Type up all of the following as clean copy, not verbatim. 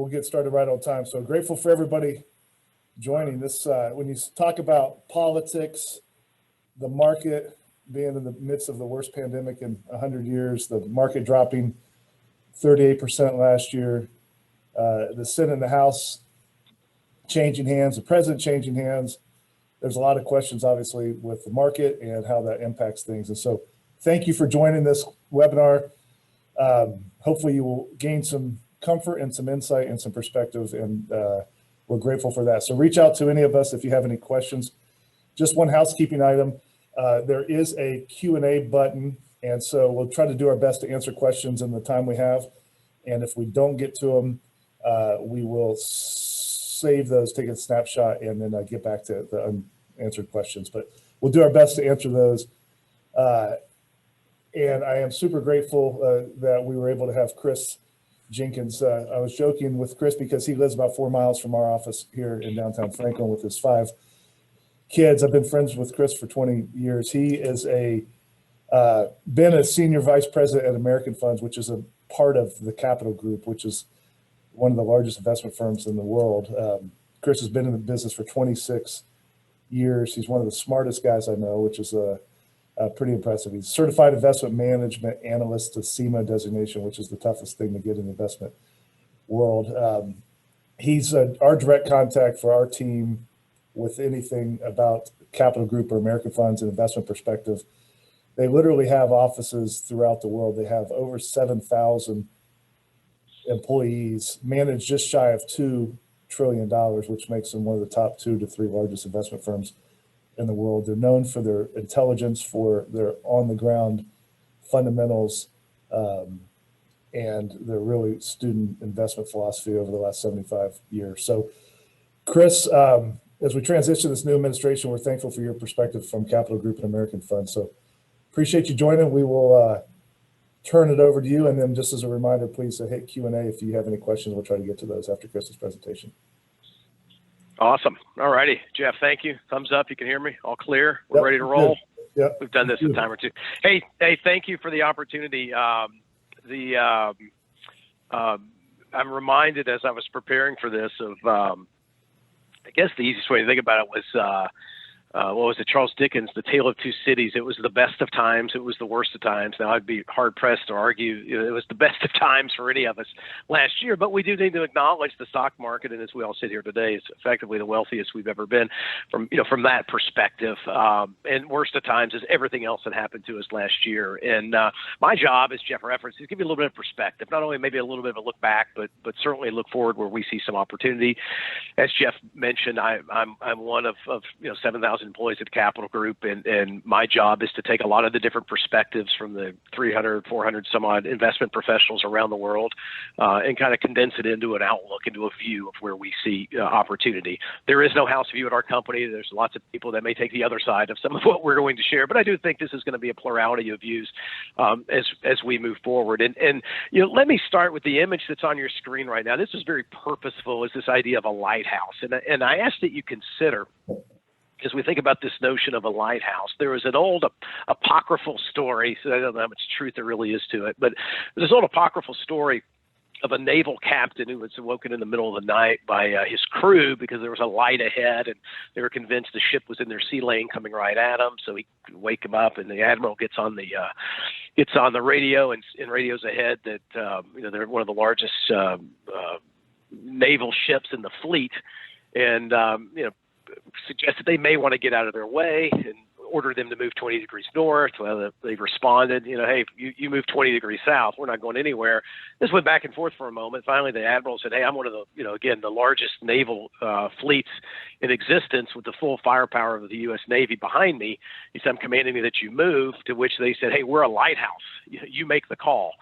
we'll get started right on time. So grateful for everybody joining this. When you talk about politics, the market being in the midst of the worst pandemic in 100 years, the market dropping 38% last year, the Senate and the House changing hands, the president changing hands. There's a lot of questions, obviously, with the market and how that impacts things. And so thank you for joining this webinar. Hopefully you will gain some comfort and some insight and some perspective, and we're grateful for that. So reach out to any of us if you have any questions. Just one housekeeping item. There is a Q&A button, and so we'll try to do our best to answer questions in the time we have. And if we don't get to them, we will save those, take a snapshot, and then get back to the unanswered questions. But we'll do our best to answer those. And I am super grateful that we were able to have Chris Jenkins. I was joking with Chris because he lives about 4 miles from our office here in downtown Franklin with his 5 kids. I've been friends with Chris for 20 years. He is been a senior vice president at American Funds, which is a part of the Capital Group, which is one of the largest investment firms in the world. Chris has been in the business for 26 years. He's one of the smartest guys I know, which is pretty impressive. He's certified investment management analyst to CIMA designation, which is the toughest thing to get in the investment world. He's our direct contact for our team with anything about Capital Group or American Funds and investment perspective. They literally have offices throughout the world. They have over 7,000 employees, manage just shy of $2 trillion, which makes them one of the top 2 to 3 largest investment firms in the world. They're known for their intelligence, for their on-the-ground fundamentals, and their really student investment philosophy over the last 75 years. So, Chris, as we transition this new administration, we're thankful for your perspective from Capital Group and American Funds. So appreciate you joining. We will turn it over to you. And then just as a reminder, please hit Q&A if you have any questions. We'll try to get to those after Chris's presentation. Awesome. All righty, Jeff, thank you. Thumbs up. You can hear me? All clear? We're ready to roll? Yep. We've done this a time or two. Hey, thank you for the opportunity. I'm reminded as I was preparing for this of, I guess the easiest way to think about it was, what was it, Charles Dickens, The Tale of Two Cities. It was the best of times. It was the worst of times. Now, I'd be hard-pressed to argue it was the best of times for any of us last year, but we do need to acknowledge the stock market, and as we all sit here today, it's effectively the wealthiest we've ever been from that perspective. And worst of times is everything else that happened to us last year. And my job, as Jeff referenced, is to give you a little bit of perspective, not only maybe a little bit of a look back, but certainly look forward where we see some opportunity. As Jeff mentioned, I'm one of 7,000 employees at Capital Group, and my job is to take a lot of the different perspectives from the 300, 400 some odd investment professionals around the world and kind of condense it into an outlook, into a view of where we see opportunity. There is no house view at our company. There's lots of people that may take the other side of some of what we're going to share, but I do think this is going to be a plurality of views as we move forward. And let me start with the image that's on your screen right now. This is very purposeful, is this idea of a lighthouse. And I ask that you consider, as we think about this notion of a lighthouse, there is an old apocryphal story. So I don't know how much truth there really is to it, but there's this old apocryphal story of a naval captain who was awoken in the middle of the night by his crew because there was a light ahead, and they were convinced the ship was in their sea lane coming right at them. So he could wake him up, and the admiral gets on the radio, and radios ahead that they're one of the largest naval ships in the fleet, and suggested they may want to get out of their way and ordered them to move 20 degrees north. Well, they responded, hey, you move 20 degrees south, we're not going anywhere. This went back and forth for a moment. Finally, the admiral said, hey, I'm one of the, again, the largest naval fleets in existence with the full firepower of the U.S. Navy behind me. He said, I'm commanding that you move, to which they said, hey, we're a lighthouse. You make the call.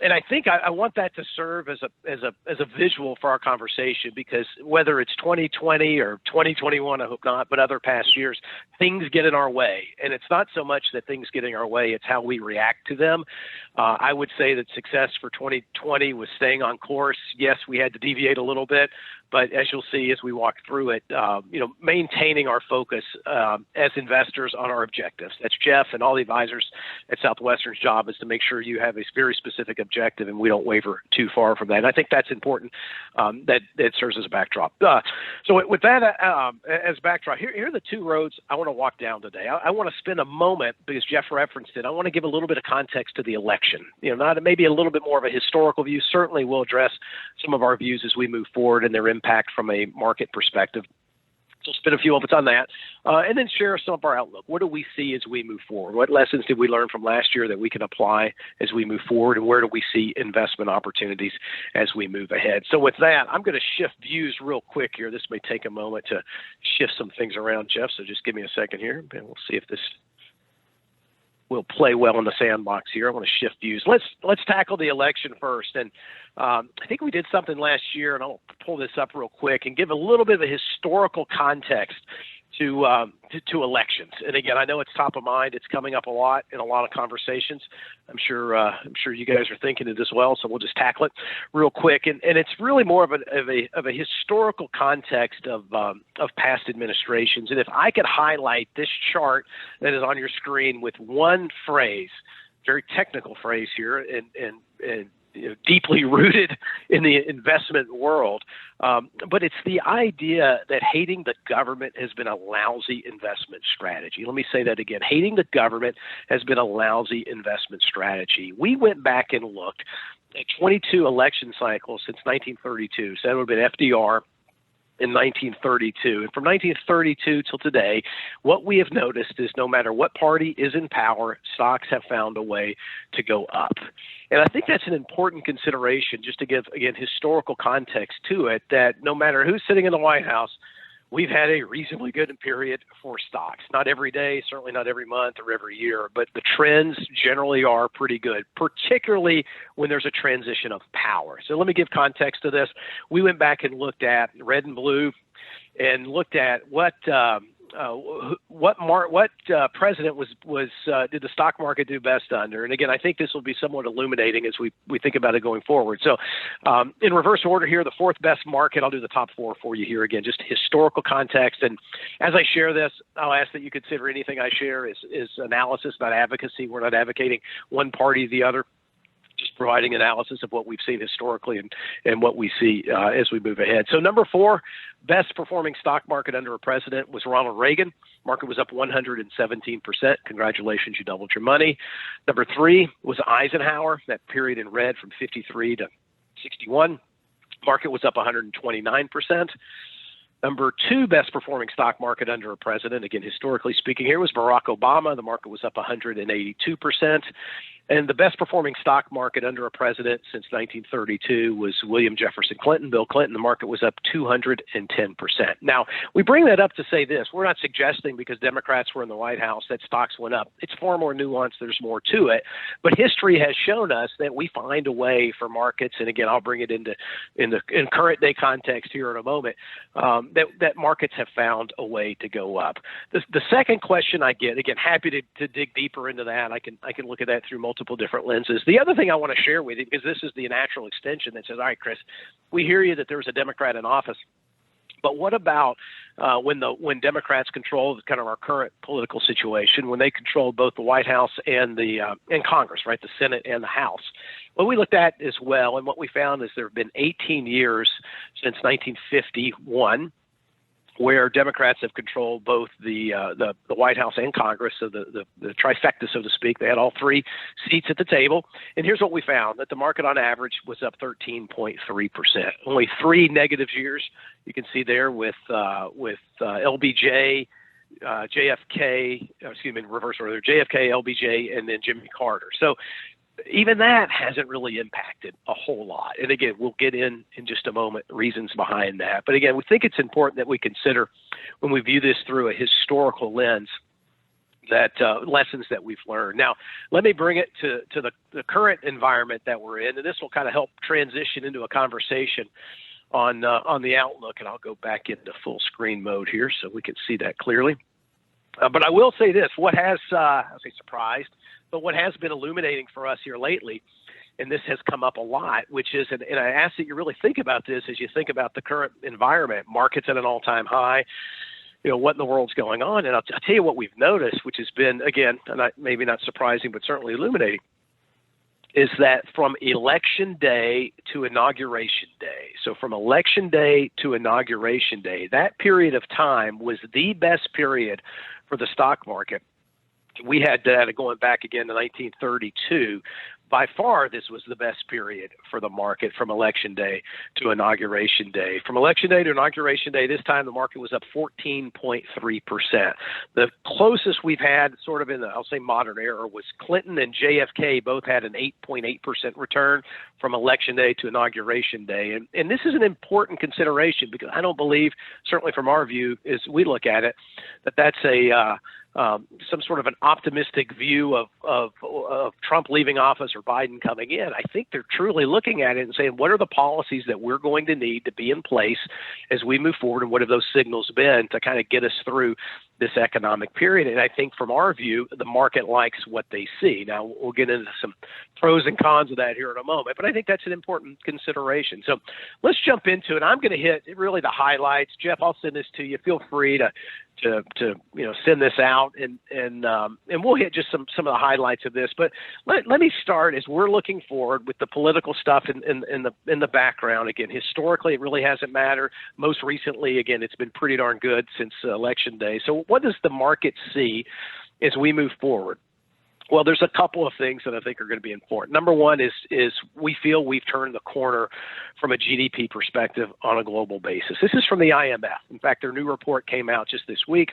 And I think I want that to serve as a visual for our conversation, because whether it's 2020 or 2021, I hope not, but other past years, things get in our way. And it's not so much that things get in our way, it's how we react to them. I would say that success for 2020 was staying on course. Yes, we had to deviate a little bit, but as you'll see as we walk through it, maintaining our focus as investors on our objectives. That's Jeff and all the advisors at Southwestern's job, is to make sure you have a very specific specific objective, and we don't waver too far from that. And I think that's important. That serves as a backdrop. So with that as backdrop, here are the two roads I want to walk down today. I want to spend a moment, because Jeff referenced it, I want to give a little bit of context to the election. Not maybe a little bit more of a historical view. Certainly we'll address some of our views as we move forward and their impact from a market perspective. So spend a few moments on that, and then share some of our outlook. What do we see as we move forward? What lessons did we learn from last year that we can apply as we move forward, and where do we see investment opportunities as we move ahead? So with that, I'm going to shift views real quick here. This may take a moment to shift some things around, Jeff, so just give me a second here, and we'll see if this will play well in the sandbox here. I want to shift views. Let's tackle the election first. And I think we did something last year, and I'll pull this up real quick and give a little bit of a historical context to elections. And again, I know it's top of mind. It's coming up a lot in a lot of conversations. I'm sure you guys are thinking it as well. So we'll just tackle it real quick. And it's really more of a historical context of past administrations. And if I could highlight this chart that is on your screen with one phrase, very technical phrase here, and deeply rooted in the investment world. But it's the idea that hating the government has been a lousy investment strategy. Let me say that again. Hating the government has been a lousy investment strategy. We went back and looked at 22 election cycles since 1932. So that would have been FDR in 1932. And from 1932 till today, what we have noticed is no matter what party is in power, stocks have found a way to go up. And I think that's an important consideration, just to give, again, historical context to it, that no matter who's sitting in the White House, we've had a reasonably good period for stocks. Not every day, certainly not every month or every year, but the trends generally are pretty good, particularly when there's a transition of power. So let me give context to this. We went back and looked at red and blue and looked at what president did the stock market do best under? And again, I think this will be somewhat illuminating as we think about it going forward. So in reverse order here, the fourth best market, I'll do the top four for you here again, just historical context. And as I share this, I'll ask that you consider anything I share is analysis, not advocacy. We're not advocating one party or the other, just providing analysis of what we've seen historically and what we see as we move ahead. So number four, best performing stock market under a president was Ronald Reagan. Market was up 117%. Congratulations, you doubled your money. Number three was Eisenhower, that period in red from 53 to 61. Market was up 129%. Number two best performing stock market under a president, again, historically speaking, here was Barack Obama. The market was up 182%. And the best performing stock market under a president since 1932 was William Jefferson Clinton, Bill Clinton. The market was up 210%. Now, we bring that up to say this. We're not suggesting because Democrats were in the White House that stocks went up. It's far more nuanced. There's more to it. But history has shown us that we find a way for markets, and again, I'll bring it in current day context here in a moment, that markets have found a way to go up. The second question I get, again, happy to dig deeper into that. I can look at that through multiple different lenses. The other thing I want to share with you, because this is the natural extension that says, all right, Chris, we hear you that there was a Democrat in office, but what about when Democrats control kind of our current political situation, when they control both the White House and and Congress, right, the Senate and the House? What we looked at as well, and what we found is there have been 18 years since 1951 where Democrats have controlled both the White House and Congress, so the trifecta, so to speak. They had all three seats at the table. And here's what we found, that the market on average was up 13.3%. Only three negative years you can see there with LBJ, JFK, in reverse order, JFK, LBJ, and then Jimmy Carter. So even that hasn't really impacted a whole lot. And again, we'll get in just a moment reasons behind that. But again, we think it's important that we consider when we view this through a historical lens that lessons that we've learned. Now, let me bring it to the current environment that we're in, and this will kind of help transition into a conversation on the outlook. And I'll go back into full screen mode here so we can see that clearly. But I will say this, what has, I'll say surprised, but what has been illuminating for us here lately, and this has come up a lot, which is, and I ask that you really think about this as you think about the current environment, markets at an all-time high, what in the world's going on? And I'll tell you what we've noticed, which has been, again, maybe not surprising, but certainly illuminating. is that from election day to inauguration day, so from election day to inauguration day, that period of time was the best period for the stock market. We had data going back again to 1932. By far, this was the best period for the market from election day to inauguration day. From election day to inauguration day, this time the market was up 14.3%. The closest we've had sort of in the, I'll say, modern era was Clinton and JFK both had an 8.8% return from election day to inauguration day. And this is an important consideration because I don't believe, certainly from our view, as we look at it, that that's some sort of an optimistic view of Trump leaving office or Biden coming in. I think they're truly looking at it and saying, what are the policies that we're going to need to be in place as we move forward, and what have those signals been to kind of get us through this economic period? And I think from our view, the market likes what they see. Now, we'll get into some pros and cons of that here in a moment, but I think that's an important consideration. So let's jump into it. I'm going to hit really the highlights. Jeff, I'll send this to you. Feel free to send this out, and we'll hit just some of the highlights of this. But let me start as we're looking forward with the political stuff in the background. Again, historically, it really hasn't mattered. Most recently, again, it's been pretty darn good since election day. So what does the market see as we move forward? Well, there's a couple of things that I think are going to be important. Number one is we feel we've turned the corner from a GDP perspective on a global basis. This is from the IMF. In fact, their new report came out just this week,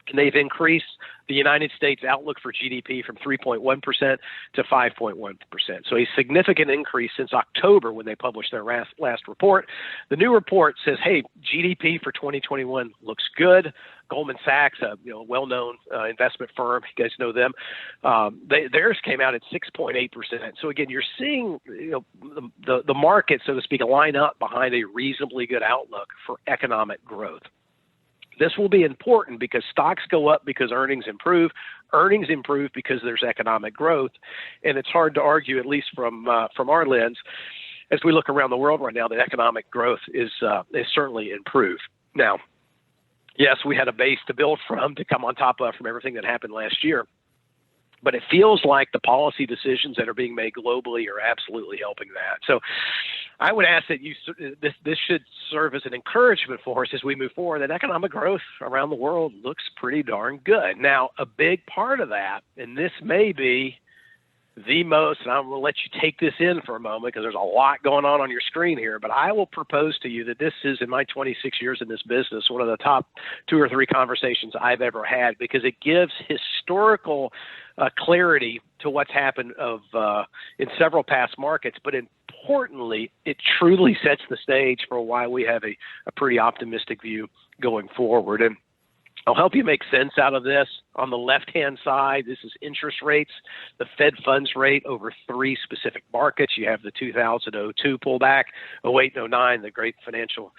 and they've increased the United States outlook for GDP from 3.1% to 5.1%. So a significant increase since October when they published their last report. The new report says, hey, GDP for 2021 looks good. Goldman Sachs, a well-known investment firm, you guys know them, theirs came out at 6.8%. So again, you're seeing the market, so to speak, line up behind a reasonably good outlook for economic growth. This will be important because stocks go up because earnings improve because there's economic growth, and it's hard to argue, at least from our lens, as we look around the world right now, that economic growth is certainly improved. Now, yes, we had a base to build from, to come on top of from everything that happened last year. But it feels like the policy decisions that are being made globally are absolutely helping that. So I would ask that this should serve as an encouragement for us as we move forward, that economic growth around the world looks pretty darn good. Now, a big part of that, and this may be the most, and I'm going to let you take this in for a moment because there's a lot going on your screen here, but I will propose to you that this is, in my 26 years in this business, one of the top 2 or 3 conversations I've ever had, because it gives historical clarity to what's happened in several past markets, but importantly, it truly sets the stage for why we have a pretty optimistic view going forward. And I'll help you make sense out of this. On the left-hand side, this is interest rates, the Fed funds rate over 3 specific markets. You have the 2002 pullback, 08 and 09, the great financial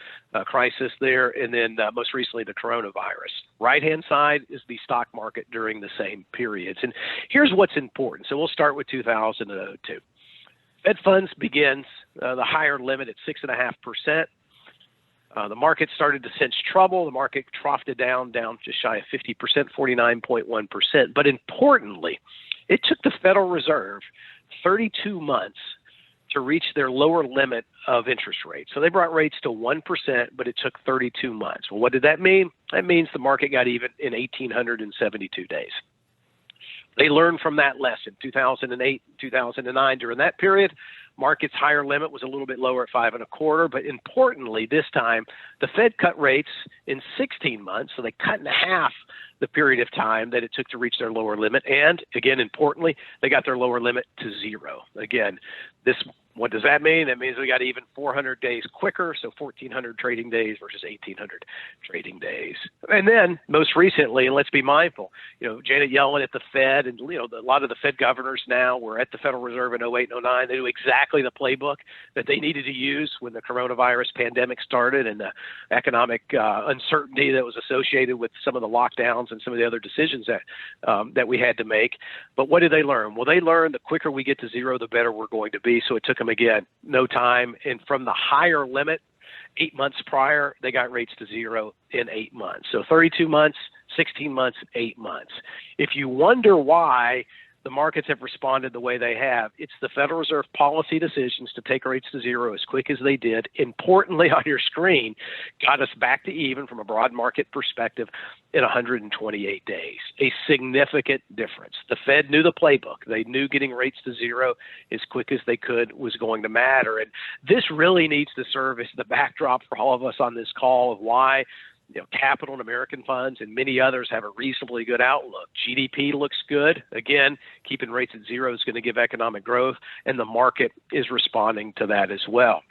crisis there, and then most recently the coronavirus. Right-hand side is the stock market during the same periods. And here's what's important. So we'll start with 2002. Fed funds begins the higher limit at 6.5%. The market started to sense trouble. The market troughed it down just shy of 50%, 49.1%. But importantly, it took the Federal Reserve 32 months to reach their lower limit of interest rates. So they brought rates to 1%, but it took 32 months. Well, what did that mean? That means the market got even in 1,872 days. They learned from that lesson, 2008, 2009. During that period, market's higher limit was a little bit lower at 5.25, but importantly, this time the Fed cut rates in 16 months, so they cut in half the period of time that it took to reach their lower limit, and again, importantly, they got their lower limit to 0. Again, what does that mean? That means we got even 400 days quicker, so 1,400 trading days versus 1,800 trading days. And then, most recently, and let's be mindful, Janet Yellen at the Fed, and a lot of the Fed governors now were at the Federal Reserve in 08 and 09. They knew exactly the playbook that they needed to use when the coronavirus pandemic started and the economic uncertainty that was associated with some of the lockdowns and some of the other decisions that we had to make. But what did they learn? Well, they learned the quicker we get to 0, the better we're going to be. So it took them, again, no time. And from the higher limit, 8 months prior, they got rates to 0 in 8 months. So 32 months, 16 months, 8 months. If you wonder why the markets have responded the way they have. It's the Federal Reserve policy decisions to take rates to zero as quick as they did, importantly on your screen, got us back to even from a broad market perspective in 128 days. A significant difference. The Fed knew the playbook. They knew getting rates to zero as quick as they could was going to matter. And this really needs to serve as the backdrop for all of us on this call of why capital and American funds and many others have a reasonably good outlook. GDP looks good. Again, keeping rates at zero is going to give economic growth, and the market is responding to that as well.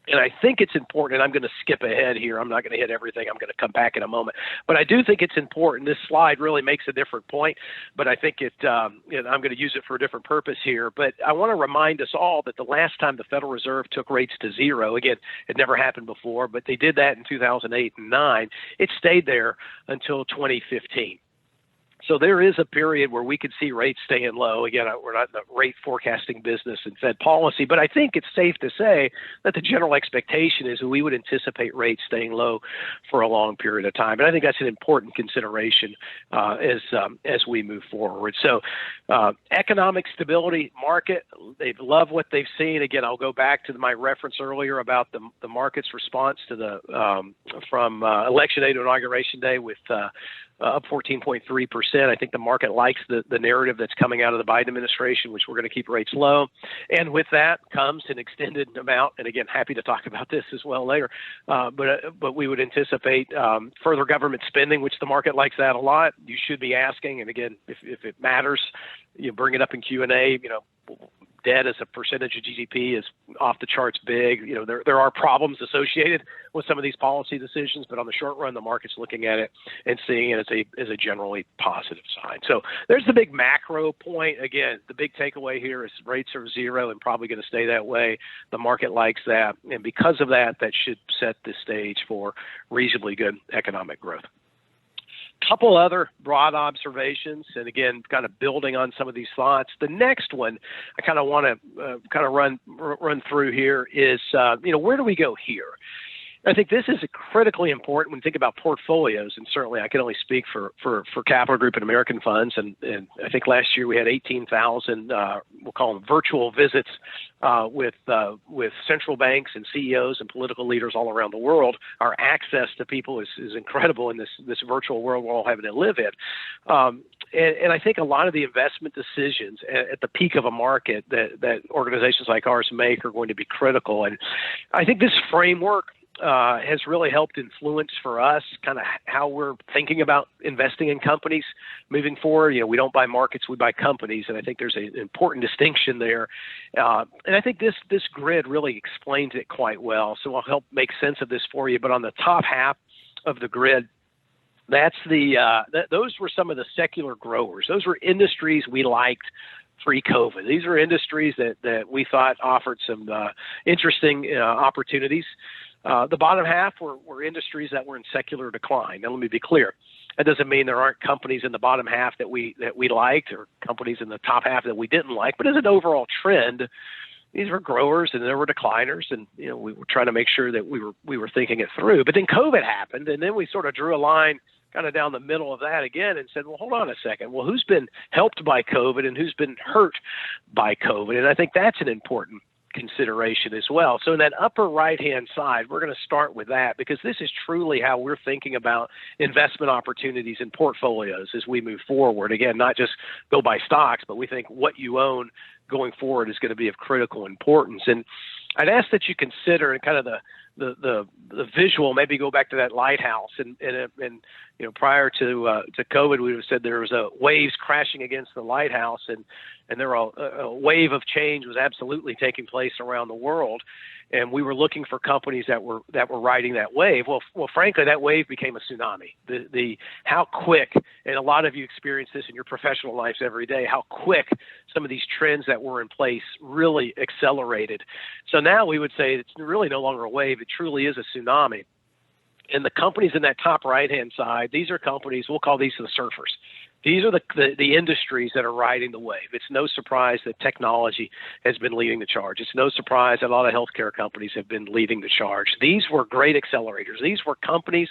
And I think it's important, and I'm going to skip ahead here. I'm not going to hit everything. I'm going to come back in a moment. But I do think it's important. This slide really makes a different point, but I think I'm going to use it for a different purpose here. But I want to remind us all that the last time the Federal Reserve took rates to zero, again, it never happened before, but they did that in 2008 and 2009. It stayed there until 2015. So there is a period where we could see rates staying low. Again, we're not in the rate forecasting business and Fed policy, but I think it's safe to say that the general expectation is that we would anticipate rates staying low for a long period of time. And I think that's an important consideration as we move forward. So economic stability market, they love what they've seen. Again, I'll go back to my reference earlier about the market's response to the from election day to inauguration day with up 14.3%. I think the market likes the narrative that's coming out of the Biden administration, which we're going to keep rates low. And with that comes an extended amount. And again, happy to talk about this as well later. But we would anticipate further government spending, which the market likes that a lot. You should be asking. And again, if it matters, you bring it up in Q&A, debt as a percentage of GDP is off the charts big. There are problems associated with some of these policy decisions, but on the short run, the market's looking at it and seeing it as a generally positive sign. So there's the big macro point. Again, the big takeaway here is rates are zero and probably going to stay that way. The market likes that. And because of that, that should set the stage for reasonably good economic growth. Couple other broad observations, and again, kind of building on some of these thoughts. The next one I kind of want to run through here is, where do we go here? I think this is critically important when you think about portfolios, and certainly I can only speak for Capital Group and American funds, and I think last year we had 18,000, we'll call them virtual visits with central banks and CEOs and political leaders all around the world. Our access to people is incredible in this virtual world we're all having to live in. And I think a lot of the investment decisions at the peak of a market that organizations like ours make are going to be critical. And I think this framework has really helped influence for us kind of how we're thinking about investing in companies moving forward. We don't buy markets, we buy companies. And I think there's an important distinction there. And I think this grid really explains it quite well. So I'll help make sense of this for you. But on the top half of the grid, that's those were some of the secular growers. Those were industries we liked pre-COVID. These are industries that we thought offered some interesting opportunities. The bottom half were industries that were in secular decline. Now, let me be clear. That doesn't mean there aren't companies in the bottom half that we liked or companies in the top half that we didn't like. But as an overall trend, these were growers and there were decliners, and we were trying to make sure that we were thinking it through. But then COVID happened, and then we sort of drew a line kind of down the middle of that again and said, well, hold on a second. Well, who's been helped by COVID and who's been hurt by COVID? And I think that's an important consideration as well. So in that upper right-hand side, we're going to start with that because this is truly how we're thinking about investment opportunities in portfolios as we move forward. Again, not just go buy stocks, but we think what you own going forward is going to be of critical importance. And I'd ask that you consider kind of the visual, maybe go back to that lighthouse and prior to COVID, we would have said there was waves crashing against the lighthouse and there a wave of change was absolutely taking place around the world. And we were looking for companies that were riding that wave. Well, frankly, that wave became a tsunami. The how quick, and a lot of you experience this in your professional lives every day, how quick some of these trends that were in place really accelerated. So now we would say it's really no longer a wave. It truly is a tsunami. And the companies in that top right-hand side, these are companies, we'll call these the surfers. These are the industries that are riding the wave. It's no surprise that technology has been leading the charge. It's no surprise that a lot of healthcare companies have been leading the charge. These were great accelerators. These were companies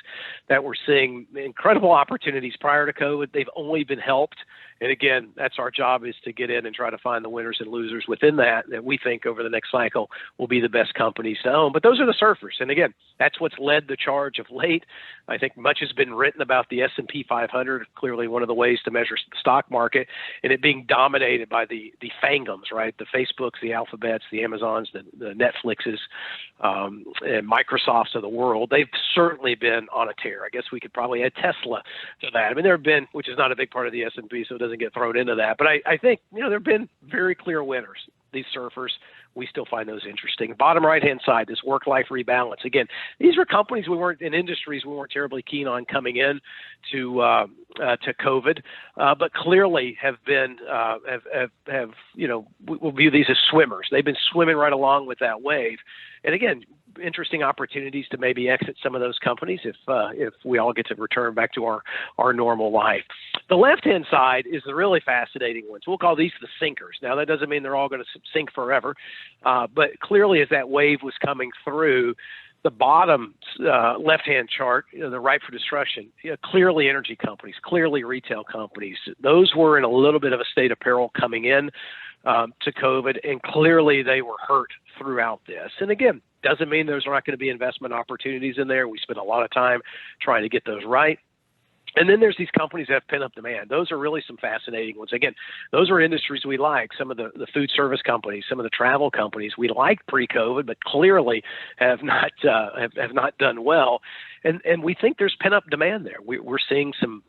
that were seeing incredible opportunities prior to COVID. They've only been helped And again, that's our job, is to get in and try to find the winners and losers within that we think over the next cycle will be the best companies to own. But those are the surfers. And again, that's what's led the charge of late. I think much has been written about the S&P 500, clearly one of the ways to measure the stock market, and it being dominated by the fangums, right? The Facebooks, the Alphabets, the Amazons, the Netflixes, and Microsofts of the world. They've certainly been on a tear. I guess we could probably add Tesla to that. I mean, there have been, which is not a big part of the S&P, so it doesn't get thrown into that. But I think, there have been very clear winners. These surfers, we still find those interesting. Bottom right-hand side, this work-life rebalance. Again, these were companies we weren't in, industries we weren't terribly keen on coming in to COVID, but clearly have been we'll view these as swimmers. They've been swimming right along with that wave, and again, interesting opportunities to maybe exit some of those companies if we all get to return back to our normal life. The left-hand side is the really fascinating ones. We'll call these the sinkers. Now, that doesn't mean they're all going to sink forever, but clearly as that wave was coming through, the bottom left-hand chart, the ripe for destruction, clearly energy companies, clearly retail companies. Those were in a little bit of a state of peril coming in to COVID, and clearly they were hurt throughout this. And again, doesn't mean there's not going to be investment opportunities in there. We spend a lot of time trying to get those right. And then there's these companies that have pent-up demand. Those are really some fascinating ones. Again, those are industries we like. Some of the food service companies, some of the travel companies we liked pre-COVID, but clearly have not done well. And we think there's pent-up demand there. We're seeing some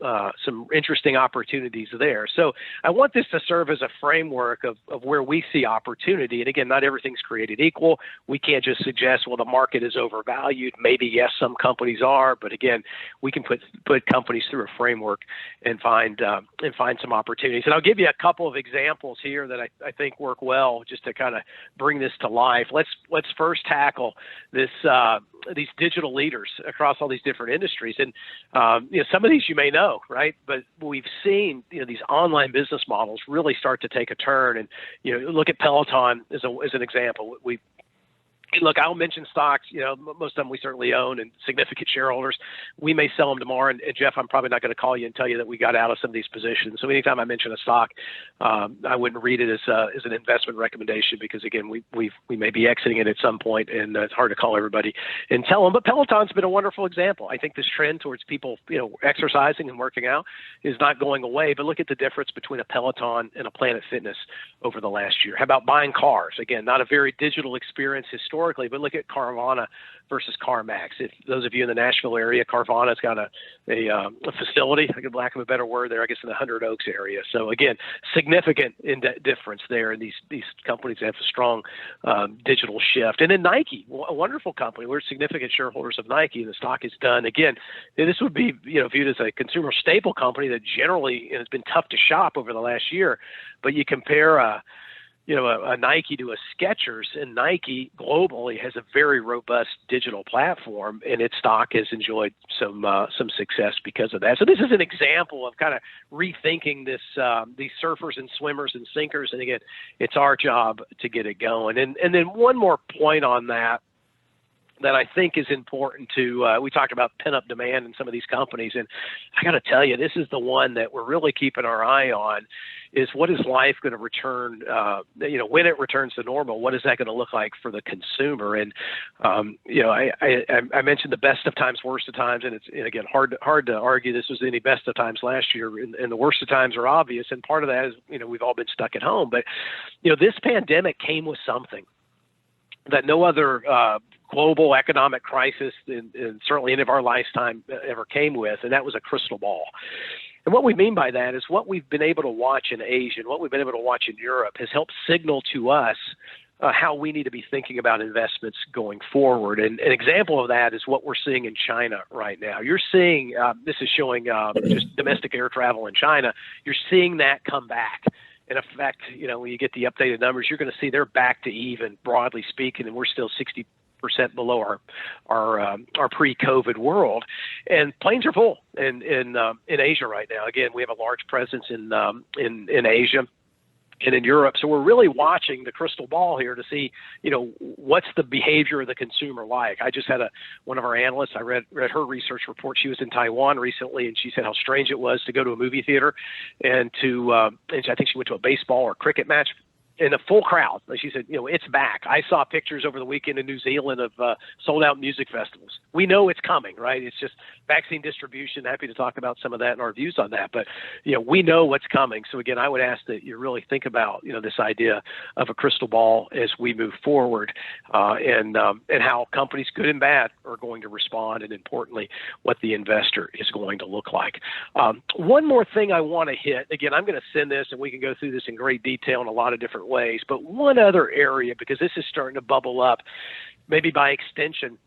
interesting opportunities there. So I want this to serve as a framework of where we see opportunity. And again, not everything's created equal. We can't just suggest, well, the market is overvalued. Maybe, yes, some companies are, but again, we can put companies through a framework and find some opportunities. And I'll give you a couple of examples here that I think work well just to kind of bring this to life. Let's first tackle this these digital leaders across all these different industries. And, some of these you may know, right? But we've seen, these online business models really start to take a turn. And, look at Peloton as an example. Look, I'll mention stocks, most of them we certainly own and significant shareholders. We may sell them tomorrow. And Jeff, I'm probably not going to call you and tell you that we got out of some of these positions. So anytime I mention a stock, I wouldn't read it as an investment recommendation, because again, we may be exiting it at some point, and it's hard to call everybody and tell them. But Peloton's been a wonderful example. I think this trend towards people, exercising and working out is not going away. But look at the difference between a Peloton and a Planet Fitness over the last year. How about buying cars? Again, not a very digital experience historically, but look at Carvana versus CarMax. If those of you in the Nashville area, Carvana's got a facility, for lack of a better word there, I guess in the 100 Oaks area. So again, significant difference there in these companies that have a strong digital shift. And then Nike, a wonderful company. We're significant shareholders of Nike. The stock is done. Again, this would be viewed as a consumer staple company that generally has been tough to shop over the last year. But you compare a Nike to a Skechers, and Nike globally has a very robust digital platform, and its stock has enjoyed some success because of that. So this is an example of kind of rethinking these surfers and swimmers and sinkers. And again, it's our job to get it going. And then one more point on that I think is important to, we talked about pent-up demand in some of these companies, and I got to tell you, this is the one that we're really keeping our eye on, is what is life going to return, when it returns to normal, what is that going to look like for the consumer? And, I mentioned the best of times, worst of times, and it's, again, hard to argue this was any best of times last year, and the worst of times are obvious, and part of that is, we've all been stuck at home, but, this pandemic came with something that no other global economic crisis, and certainly any of our lifetime ever came with, and that was a crystal ball. And what we mean by that is what we've been able to watch in Asia and what we've been able to watch in Europe has helped signal to us how we need to be thinking about investments going forward. And an example of that is what we're seeing in China right now. You're seeing, this is showing just domestic air travel in China, you're seeing that come back. In effect, when you get the updated numbers, you're going to see they're back to even, broadly speaking, and we're still 60% below our pre-COVID world, and planes are full in Asia right now. Again, we have a large presence in Asia. and in Europe. So we're really watching the crystal ball here to see, what's the behavior of the consumer like. I just had one of our analysts, I read her research report. She was in Taiwan recently, and she said how strange it was to go to a movie theater and I think she went to a baseball or cricket match in a full crowd. Like she said, it's back. I saw pictures over the weekend in New Zealand of sold out music festivals. We know it's coming, right? It's just vaccine distribution. Happy to talk about some of that and our views on that. But, we know what's coming. So again, I would ask that you really think about, this idea of a crystal ball as we move forward, and how companies, good and bad, are going to respond, and importantly, what the investor is going to look like. One more thing I want to hit, again, I'm going to send this and we can go through this in great detail in a lot of different ways, but one other area, because this is starting to bubble up, maybe by extension,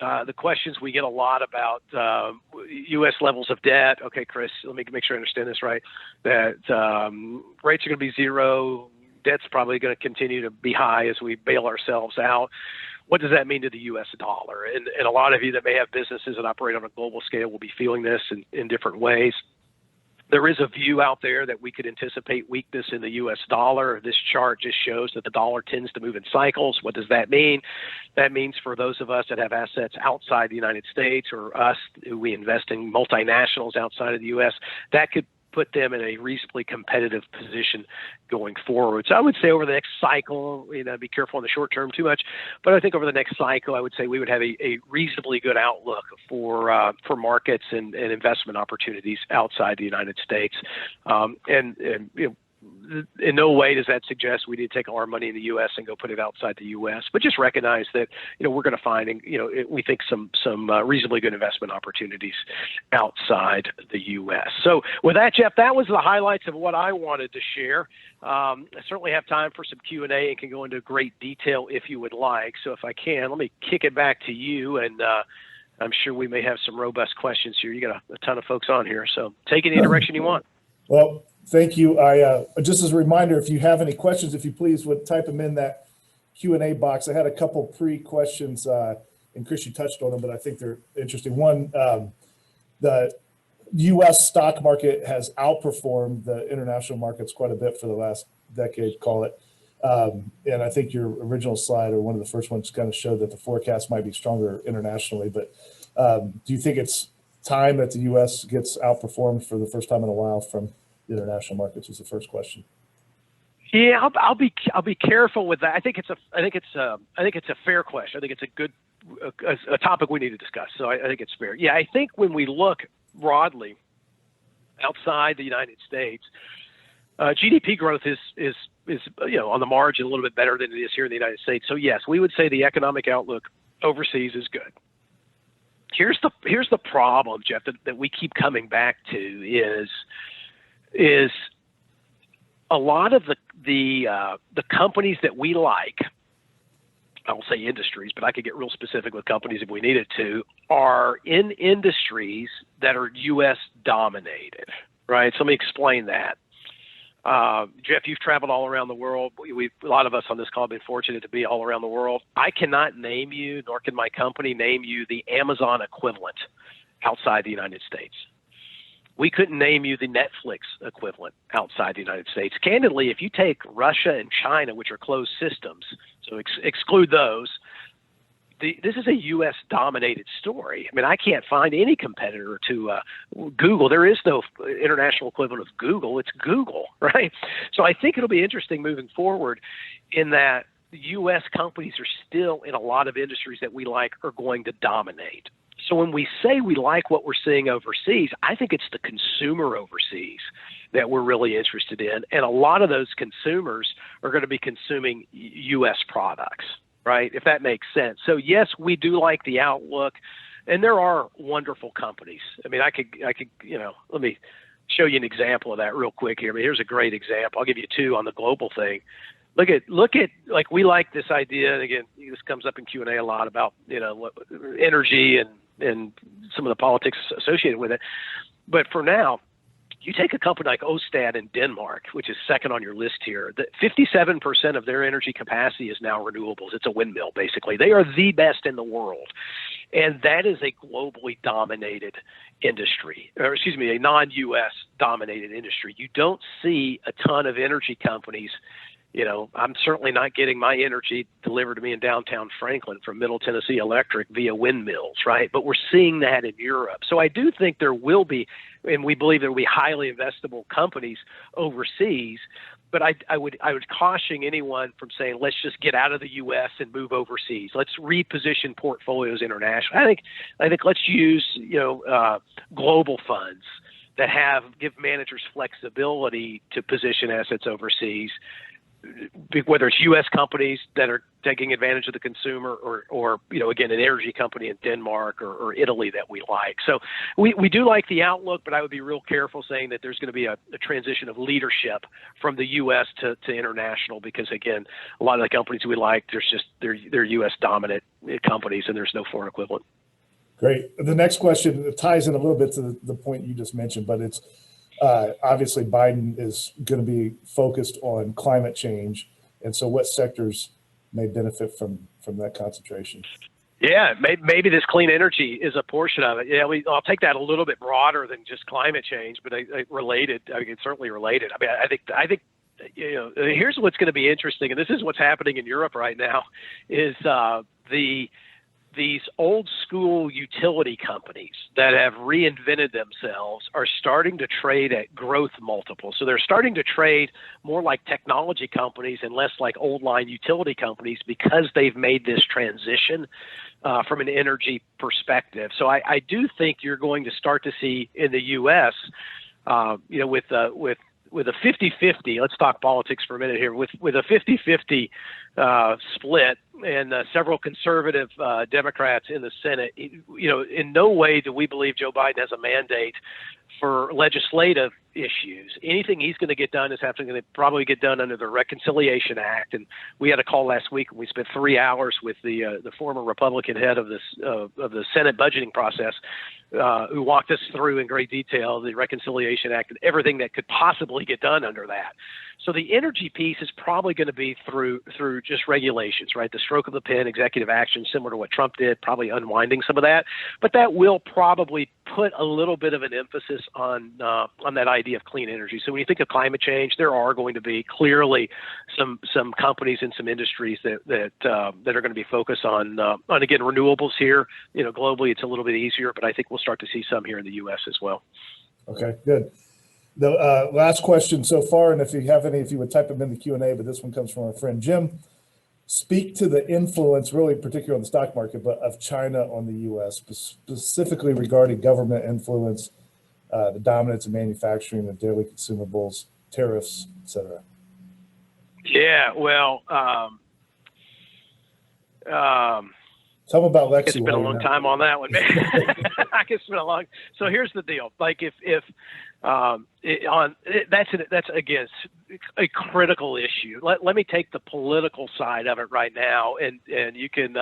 the questions we get a lot about U.S. levels of debt. Okay, Chris, let me make sure I understand this right, that rates are going to be zero, debt's probably going to continue to be high as we bail ourselves out. What does that mean to the U.S. dollar? And a lot of you that may have businesses that operate on a global scale will be feeling this in different ways. There is a view out there that we could anticipate weakness in the U.S. dollar. This chart just shows that the dollar tends to move in cycles. What does that mean? That means for those of us that have assets outside the United States, or us who we invest in multinationals outside of the U.S., that could put them in a reasonably competitive position going forward. So I would say over the next cycle, be careful in the short term too much, but I think over the next cycle, I would say we would have a reasonably good outlook for markets and investment opportunities outside the United States. In no way does that suggest we need to take all our money in the U.S. and go put it outside the U.S., but just recognize that, we're going to find, we think some reasonably good investment opportunities outside the U.S. So with that, Jeff, that was the highlights of what I wanted to share. I certainly have time for some Q&A and can go into great detail if you would like. So if I can, let me kick it back to you, and I'm sure we may have some robust questions here. You got a ton of folks on here, so take it any direction you want. Well, thank you. I just as a reminder, if you have any questions, if you please would type them in that Q&A box. I had a couple pre-questions, and Chris, you touched on them, but I think they're interesting. One, the U.S. stock market has outperformed the international markets quite a bit for the last decade, call it. And I think your original slide, or one of the first ones, kind of showed that the forecast might be stronger internationally. But do you think it's time that the U.S. gets outperformed for the first time in a while from the international markets? Is the first question. Yeah, I'll be careful with that. I think it's a fair question. I think it's a good a topic we need to discuss. So I think it's fair. Yeah, I think when we look broadly outside the United States, GDP growth is on the margin a little bit better than it is here in the United States. So yes, we would say the economic outlook overseas is good. Here's the problem, Jeff, that we keep coming back to is a lot of the companies that we like, I won't say industries, but I could get real specific with companies if we needed to, are in industries that are U.S. dominated, right? So let me explain that. Jeff, you've traveled all around the world. A lot of us on this call have been fortunate to be all around the world. I cannot name you, nor can my company name you, the Amazon equivalent outside the United States. We couldn't name you the Netflix equivalent outside the United States. Candidly, if you take Russia and China, which are closed systems, so exclude those, this is a U.S. dominated story. I mean, I can't find any competitor to Google. There is no international equivalent of Google. It's Google, right? So I think it'll be interesting moving forward in that U.S. companies are still in a lot of industries that we like are going to dominate. So when we say we like what we're seeing overseas, I think it's the consumer overseas that we're really interested in. And a lot of those consumers are going to be consuming U.S. products, right? If that makes sense. So yes, we do like the outlook, and there are wonderful companies. I mean, I could, let me show you an example of that real quick here. I mean, here's a great example. I'll give you two on the global thing. Look at like, we like this idea. And again, this comes up in Q&A a lot about, energy and some of the politics associated with it. But for now, You take a company like Ostad in Denmark, which is second on your list here, that 57% of their energy capacity is now renewables. It's a windmill, basically. They are the best in the world. And that is a globally dominated industry, or excuse me, a non-U.S. dominated industry. You don't see a ton of energy companies. You know, I'm certainly not getting my energy delivered to me in downtown Franklin from Middle Tennessee Electric via windmills, right? But we're seeing that in Europe. So I do think there will be, and we believe there will be highly investable companies overseas. But I would caution anyone from saying, let's just get out of the U.S. and move overseas. Let's reposition portfolios internationally. I think let's use, global funds that give managers flexibility to position assets overseas, whether it's U.S. companies that are taking advantage of the consumer or again, an energy company in Denmark or Italy that we like. So we do like the outlook, but I would be real careful saying that there's going to be a transition of leadership from the U.S. to international, because, again, a lot of the companies we like, they're U.S. dominant companies and there's no foreign equivalent. Great. The next question ties in a little bit to the point you just mentioned, but it's obviously Biden is going to be focused on climate change. And so what sectors may benefit from that concentration? Yeah, maybe this clean energy is a portion of it. Yeah, I'll take that a little bit broader than just climate change, but related. I mean, it's certainly related. I mean, I think here's what's going to be interesting, and this is what's happening in Europe right now, is these old school utility companies that have reinvented themselves are starting to trade at growth multiples. So they're starting to trade more like technology companies and less like old line utility companies, because they've made this transition from an energy perspective. So I do think you're going to start to see in the U.S., with a 50-50, let's talk politics for a minute here, with a 50-50 split and several conservative Democrats in the Senate, in no way do we believe Joe Biden has a mandate for legislative issues. Anything he's going to get done is going to probably get done under the Reconciliation Act. And we had a call last week, and we spent 3 hours with the former Republican head of the Senate budgeting process, who walked us through in great detail the Reconciliation Act and everything that could possibly get done under that. So the energy piece is probably going to be through just regulations, right? The stroke of the pen, executive action, similar to what Trump did, probably unwinding some of that. But that will probably put a little bit of an emphasis on that idea of clean energy. So when you think of climate change, there are going to be clearly some companies and some industries that are going to be focused on again, renewables here. Globally, it's a little bit easier, but I think we'll start to see some here in the U.S. as well. Okay, good. The last question so far, and if you have any, if you would type them in the Q&A, but this one comes from our friend Jim. Speak to the influence, really particularly on the stock market, but of China on the U.S., specifically regarding government influence, the dominance of manufacturing, the daily consumables, tariffs, et cetera. Yeah, well, tell them about Lexi. I could spend a long time on that one, man. I could spend a long. So here's the deal. Like that's again a critical issue. Let me take the political side of it right now, and you can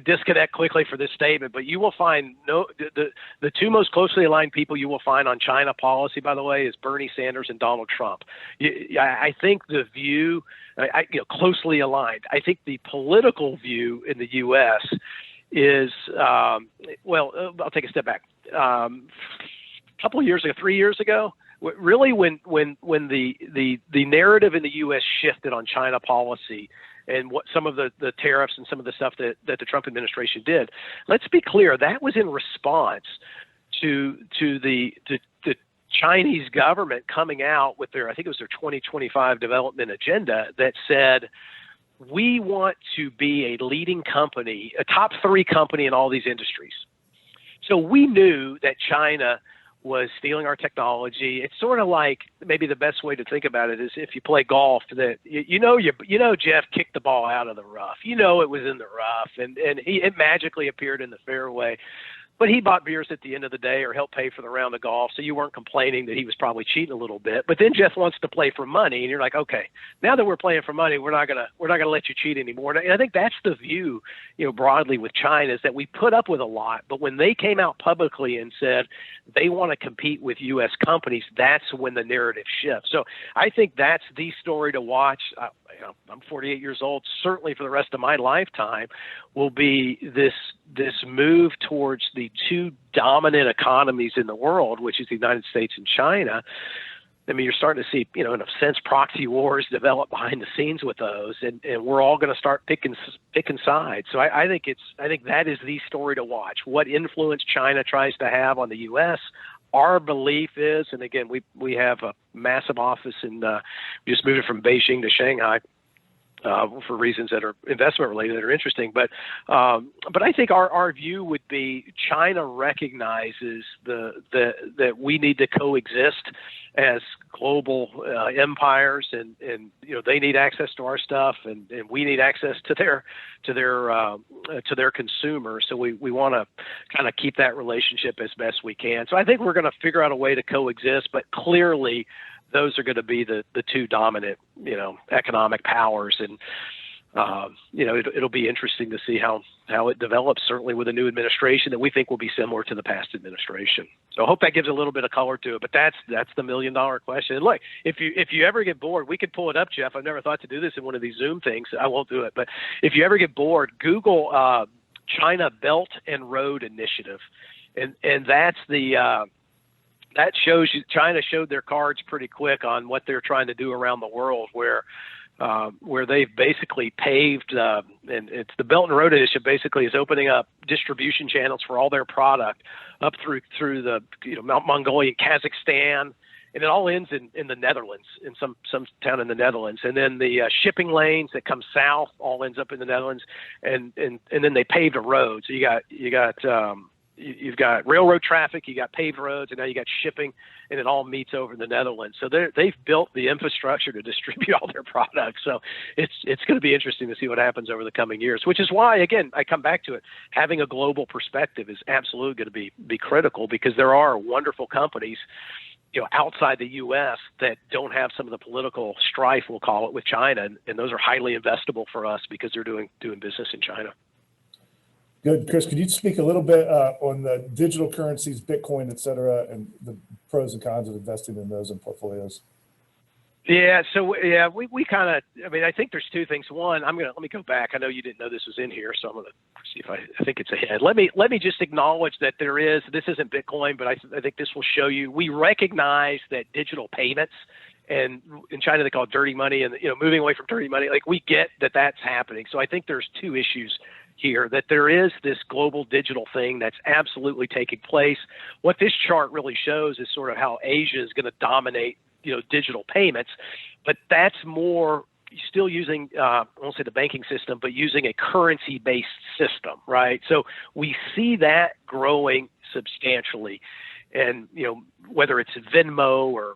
disconnect quickly for this statement. But you will find the two most closely aligned people you will find on China policy, by the way, is Bernie Sanders and Donald Trump. I think the view, closely aligned. I think the political view in the U.S. is I'll take a step back. Couple of years ago, 3 years ago, really when the narrative in the U.S. shifted on China policy and what some of the tariffs and some of the stuff that the Trump administration did, let's be clear, that was in response to the Chinese government coming out with I think it was their 2025 development agenda that said, we want to be a leading company, a top 3 company in all these industries. So we knew that China was stealing our technology. It's sort of like, maybe the best way to think about it is if you play golf, that Jeff kicked the ball out of the rough. It was in the rough, and it magically appeared in the fairway. But he bought beers at the end of the day or helped pay for the round of golf. So you weren't complaining that he was probably cheating a little bit. But then Jeff wants to play for money. And you're like, okay, now that we're playing for money, we're not gonna let you cheat anymore. And I think that's the view, broadly with China, is that we put up with a lot. But when they came out publicly and said they want to compete with U.S. companies, that's when the narrative shifts. So I think that's the story to watch. I'm 48 years old. Certainly for the rest of my lifetime will be this move towards the two dominant economies in the world, which is the United States and China. I mean, you're starting to see, in a sense, proxy wars develop behind the scenes with those, and we're all going to start picking sides. So I think that is the story to watch. What influence China tries to have on the U.S. Our belief is, and again, we have a massive office in just moved from Beijing to Shanghai. For reasons that are investment related that are interesting, but I think our view would be China recognizes that we need to coexist as global empires, and they need access to our stuff, and we need access to their consumers. So we want to kind of keep that relationship as best we can. So I think we're going to figure out a way to coexist, but clearly those are going to be the two dominant, economic powers. And, it'll be interesting to see how it develops, certainly with a new administration that we think will be similar to the past administration. So I hope that gives a little bit of color to it, but that's the $1 million question. And look, if you ever get bored, we could pull it up, Jeff. I've never thought to do this in one of these Zoom things. I won't do it, but if you ever get bored, Google China Belt and Road Initiative. And that's that shows you China showed their cards pretty quick on what they're trying to do around the world, where they've basically paved, and it's the Belt and Road Initiative basically is opening up distribution channels for all their product up through the Mount Mongolia, Kazakhstan, and it all ends in the Netherlands, in some town in the Netherlands, and then the shipping lanes that come south all ends up in the Netherlands, and then they paved a road. So you've got railroad traffic, you got paved roads, and now you got shipping, and it all meets over in the Netherlands. So they've built the infrastructure to distribute all their products. So it's going to be interesting to see what happens over the coming years, which is why, again, I come back to it. Having a global perspective is absolutely going to be critical, because there are wonderful companies outside the U.S. that don't have some of the political strife, we'll call it, with China, and those are highly investable for us because they're doing business in China. Good. Chris, could you speak a little bit on the digital currencies, Bitcoin, et cetera, and the pros and cons of investing in those in portfolios? Yeah. So yeah, we kind of, I think there's two things. One, let me go back. I know you didn't know this was in here, so I'm going to see if I think it's ahead. Let me just acknowledge that this isn't Bitcoin, but I think this will show you, we recognize that digital payments, and in China they call it dirty money, and moving away from dirty money, like we get that that's happening. So I think there's two issues here, that there is this global digital thing that's absolutely taking place. What this chart really shows is sort of how Asia is going to dominate, digital payments, but that's more still using, I won't say the banking system, but using a currency-based system, right? So we see that growing substantially. And, whether it's Venmo or,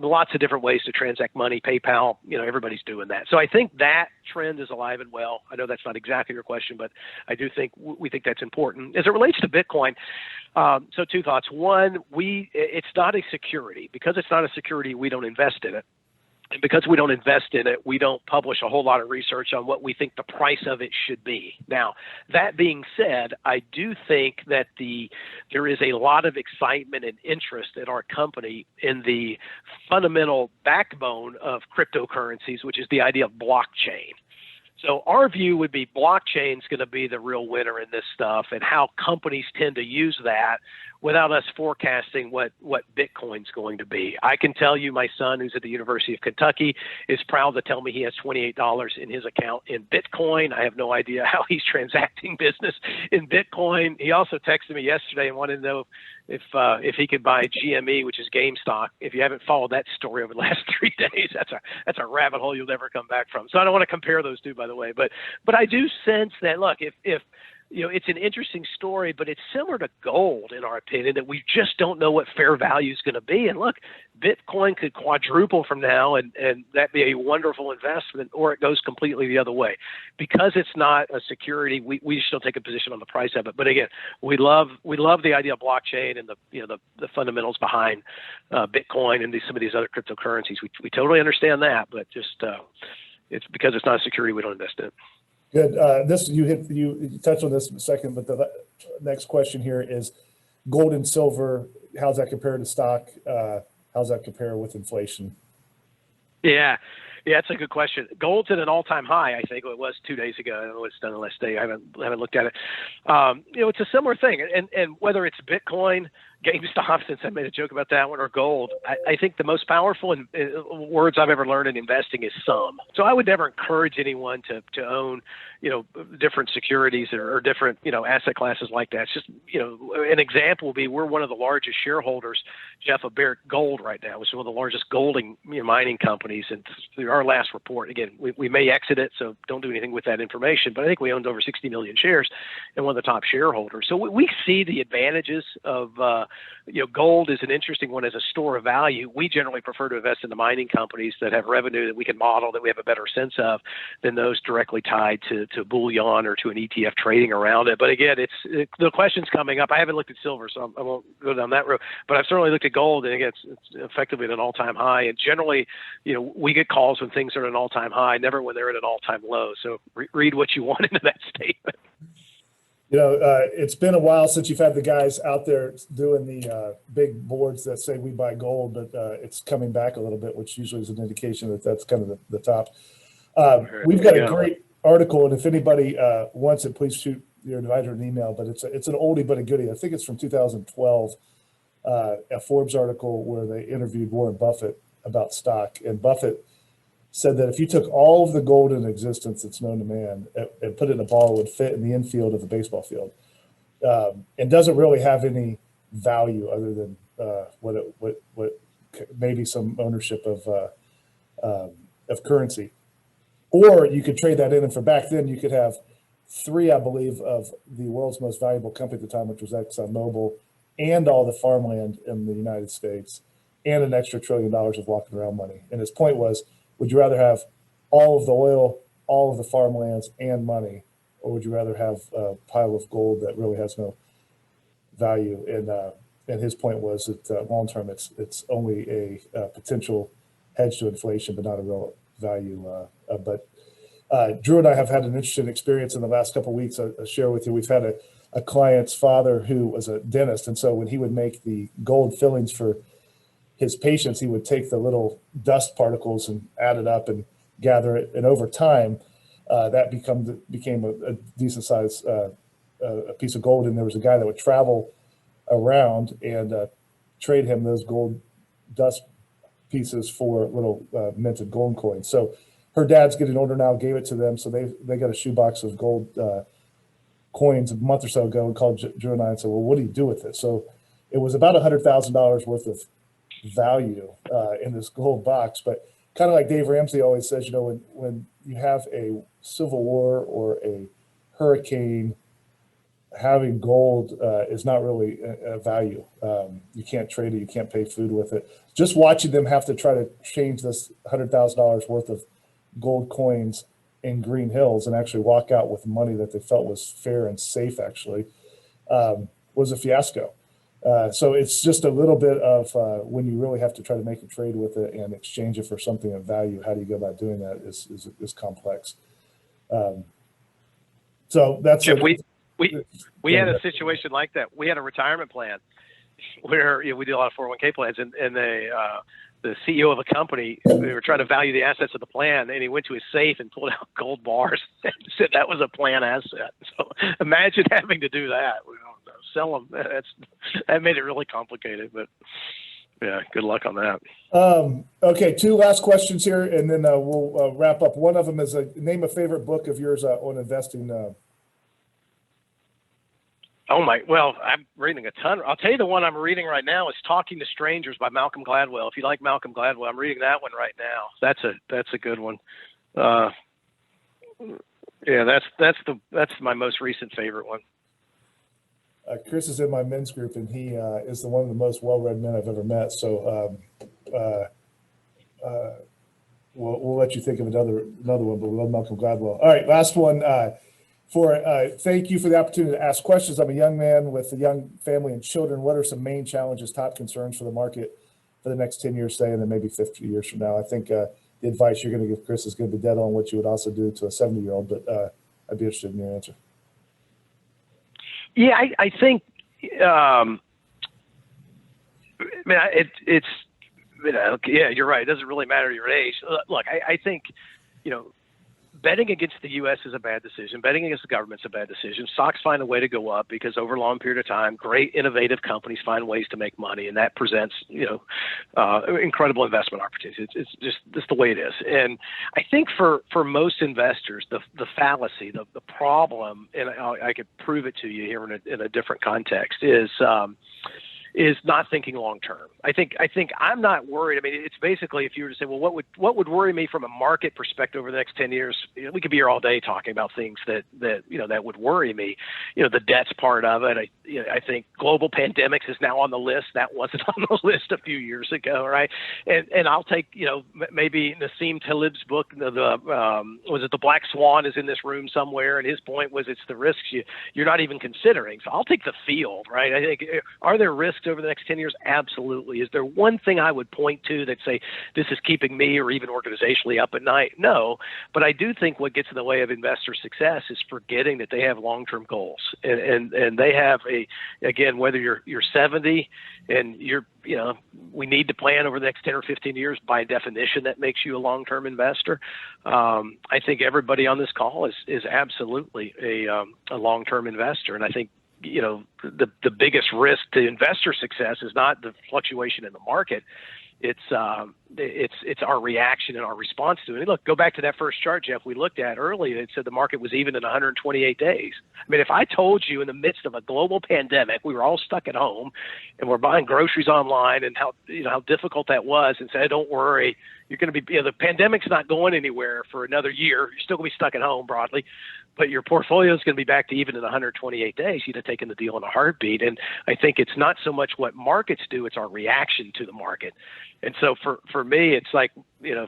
lots of different ways to transact money, PayPal, everybody's doing that. So I think that trend is alive and well. I know that's not exactly your question, but I do think we think that's important. As it relates to Bitcoin, so two thoughts. One, it's not a security. Because it's not a security, we don't invest in it. And because we don't invest in it, we don't publish a whole lot of research on what we think the price of it should be. Now, that being said, I do think that there is a lot of excitement and interest at our company in the fundamental backbone of cryptocurrencies, which is the idea of blockchain. So our view would be blockchain is going to be the real winner in this stuff, and how companies tend to use that without us forecasting what Bitcoin's going to be. I can tell you my son, who's at the University of Kentucky, is proud to tell me he has $28 in his account in Bitcoin. I have no idea how he's transacting business in Bitcoin. He also texted me yesterday and wanted to know if he could buy GME, which is GameStop. If you haven't followed that story over the last 3 days, that's a rabbit hole you'll never come back from. So I don't want to compare those two, by the way, but I do sense that, look, if it's an interesting story, but it's similar to gold in our opinion, that we just don't know what fair value is going to be. And look, Bitcoin could quadruple from now, and that'd be a wonderful investment, or it goes completely the other way. Because it's not a security, we still take a position on the price of it. But again, we love the idea of blockchain and the fundamentals behind Bitcoin and some of these other cryptocurrencies. We totally understand that, but just it's because it's not a security, we don't invest in it. Good. You touched on this in a second, but the next question here is gold and silver. How's that compare to stock? How's that compare with inflation? Yeah, that's a good question. Gold's at an all-time high. I think it was 2 days ago. I don't know what's done the last day. I haven't looked at it. It's a similar thing. And whether it's Bitcoin, GameStop, since I made a joke about that one, or gold, I think the most powerful words I've ever learned in investing is some. So I would never encourage anyone to own, different securities or different, asset classes like that. It's just, an example would be we're one of the largest shareholders, Jeff, of Barrick Gold right now, which is one of the largest golding mining companies. And through our last report, again, we may exit it, so don't do anything with that information. But I think we owned over 60 million shares and one of the top shareholders. So we see the advantages of, gold is an interesting one as a store of value. We generally prefer to invest in the mining companies that have revenue that we can model, that we have a better sense of, than those directly tied to bullion or to an ETF trading around it. But again, the question's coming up. I haven't looked at silver, so I won't go down that road. But I've certainly looked at gold, and again, it's effectively at an all-time high. And generally, we get calls when things are at an all-time high, never when they're at an all-time low. So read what you want into that statement. It's been a while since you've had the guys out there doing the big boards that say we buy gold, but it's coming back a little bit, which usually is an indication that that's kind of the top. We've got a great article, and if anybody wants it, please shoot your advisor an email. But it's an oldie but a goodie. I think it's from 2012, a Forbes article where they interviewed Warren Buffett about stock, and Buffett said that if you took all of the gold in existence that's known to man and put it in a ball, it would fit in the infield of a baseball field. It doesn't really have any value other than what maybe some ownership of currency. Or you could trade that in, and for back then you could have three, I believe, of the world's most valuable company at the time, which was ExxonMobil, and all the farmland in the United States, and an extra $1 trillion of walking around money. And his point was, would you rather have all of the oil, all of the farmlands, and money, or would you rather have a pile of gold that really has no value? And his point was that long term, it's only a potential hedge to inflation, but not a real value. But Drew and I have had an interesting experience in the last couple of weeks. I'll share with you. We've had a client's father who was a dentist, and so when he would make the gold fillings for his patients, he would take the little dust particles and add it up and gather it. And over time, that became a decent size a piece of gold. And there was a guy that would travel around and trade him those gold dust pieces for little minted gold coins. So her dad's getting older now, gave it to them. So they got a shoebox of gold coins a month or so ago and called Drew and I and said, well, what do you do with it? So it was about $100,000 worth of value in this gold box. But kind of like Dave Ramsey always says, when you have a civil war or a hurricane, having gold is not really a value. You can't trade it. You can't pay food with it. Just watching them have to try to change this $100,000 worth of gold coins in Green Hills and actually walk out with money that they felt was fair and safe actually was a fiasco. So it's just a little bit of when you really have to try to make a trade with it and exchange it for something of value. How do you go about doing that is complex. So that's we had a situation like that. We had a retirement plan where we did a lot of 401k plans, and the CEO of a company, we were trying to value the assets of the plan, and he went to his safe and pulled out gold bars and said that was a plan asset. So imagine having to do that. Sell them. That made it really complicated, but yeah, good luck on that. Okay, two last questions here, and then we'll wrap up. One of them is name a favorite book of yours on investing. Well, I'm reading a ton. I'll tell you the one I'm reading right now is Talking to Strangers by Malcolm Gladwell. If you like Malcolm Gladwell, I'm reading that one right now. That's a good one. Yeah, that's my most recent favorite one. Chris is in my men's group, and he is one of the most well-read men I've ever met. So we'll let you think of another one, but we love Malcolm Gladwell. All right, last one. Thank you for the opportunity to ask questions. I'm a young man with a young family and children. What are some main challenges, top concerns for the market for the next 10 years, say, and then maybe 50 years from now? I think the advice you're going to give Chris is going to be dead on what you would also do to a 70-year-old, but I'd be interested in your answer. Yeah, I think, it's, yeah, you're right. It doesn't really matter your age. Look, I think, betting against the U.S. is a bad decision. Betting against the government's a bad decision. Stocks find a way to go up because over a long period of time, great innovative companies find ways to make money, and that presents, incredible investment opportunities. It's just the way it is. And I think for most investors, the fallacy, the problem, and I could prove it to you here in a different context, is not thinking long term. I think I'm not worried. I mean, it's basically, if you were to say, well, what would worry me from a market perspective over the next 10 years? We could be here all day talking about things that would worry me. The debts part of it. I think global pandemics is now on the list. That wasn't on the list a few years ago, right? And I'll take maybe Nassim Taleb's book. Was it The Black Swan is in this room somewhere, and his point was it's the risks you're not even considering. So I'll take the field, right? I think, are there risks over the next 10 years? Absolutely. Is there one thing I would point to that say this is keeping me or even organizationally up at night? No, but I do think what gets in the way of investor success is forgetting that they have long-term goals, and they have again, whether you're 70 and we need to plan over the next 10 or 15 years. By definition, that makes you a long-term investor. I think everybody on this call is absolutely a long-term investor, and I think the biggest risk to investor success is not the fluctuation in the market. It's our reaction and our response to it. And look, go back to that first chart, Jeff, we looked at earlier. It said the market was even in 128 days. I mean, if I told you in the midst of a global pandemic, we were all stuck at home and we're buying groceries online, and how difficult that was, and said, don't worry, you're going to be, the pandemic's not going anywhere for another year. You're still going to be stuck at home broadly, but your portfolio is going to be back to even in 128 days. You'd have taken the deal in a heartbeat. And I think it's not so much what markets do, it's our reaction to the market. And so for me, it's like,